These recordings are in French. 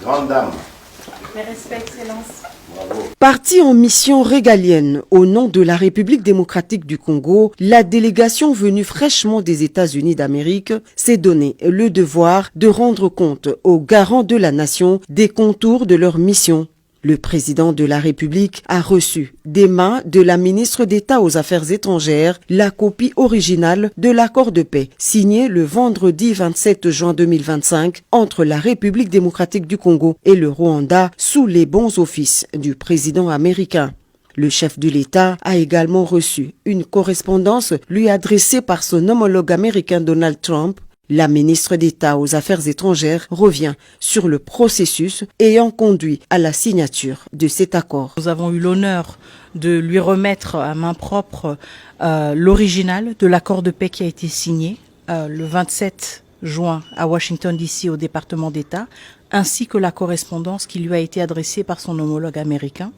Grande dame. Mes respects, Excellence. Bravo. Partie en mission régalienne au nom de la République démocratique du Congo, la délégation venue fraîchement des États-Unis d'Amérique s'est donné le devoir de rendre compte aux garants de la nation des contours de leur mission. Le président de la République a reçu des mains de la ministre d'État aux Affaires étrangères la copie originale de l'accord de paix signé le vendredi 27 juin 2025 entre la République démocratique du Congo et le Rwanda sous les bons offices du président américain. Le chef de l'État a également reçu une correspondance lui adressée par son homologue américain Donald Trump. La ministre d'État aux Affaires étrangères revient sur le processus ayant conduit à la signature de cet accord. Nous avons eu l'honneur de lui remettre à main propre l'original de l'accord de paix qui a été signé le 27 juin à Washington DC au département d'État, ainsi que la correspondance qui lui a été adressée par son homologue américain.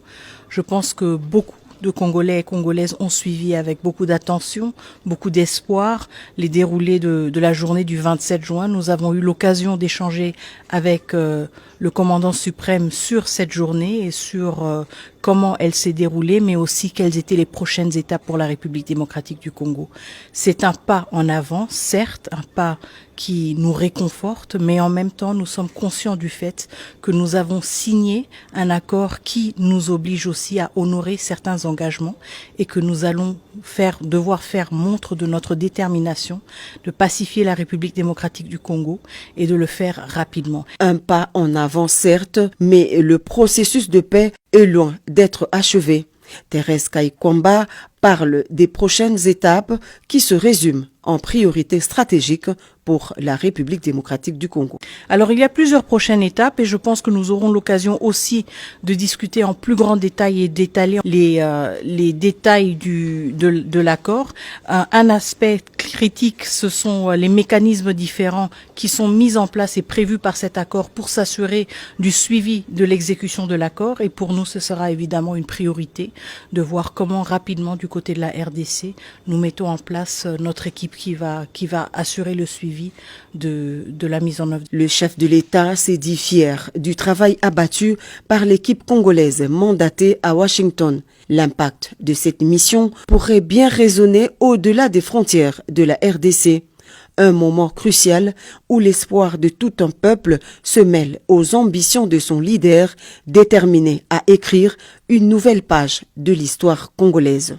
Je pense que beaucoup de Congolais et Congolaises ont suivi avec beaucoup d'attention, beaucoup d'espoir les déroulés de la journée du 27 juin. Nous avons eu l'occasion d'échanger avec le commandant suprême sur cette journée et sur comment elle s'est déroulée, mais aussi quelles étaient les prochaines étapes pour la République démocratique du Congo. C'est un pas en avant, certes, un pas qui nous réconforte, mais en même temps, nous sommes conscients du fait que nous avons signé un accord qui nous oblige aussi à honorer certains engagements et que nous allons devoir faire montre de notre détermination de pacifier la République démocratique du Congo et de le faire rapidement. Un pas en avant, certes, mais le processus de paix est loin d'être achevé. Thérèse Kaikwamba parle des prochaines étapes qui se résument en priorité stratégique pour la République démocratique du Congo. Alors il y a plusieurs prochaines étapes et je pense que nous aurons l'occasion aussi de discuter en plus grand détail et d'étaler les détails de l'accord. Un aspect critique, ce sont les mécanismes différents qui sont mis en place et prévus par cet accord pour s'assurer du suivi de l'exécution de l'accord. Et pour nous, ce sera évidemment une priorité de voir comment rapidement du côté de la RDC, nous mettons en place notre équipe qui va assurer le suivi de la mise en œuvre. Le chef de l'État s'est dit fier du travail abattu par l'équipe congolaise mandatée à Washington. L'impact de cette mission pourrait bien résonner au-delà des frontières de la RDC. Un moment crucial où l'espoir de tout un peuple se mêle aux ambitions de son leader déterminé à écrire une nouvelle page de l'histoire congolaise.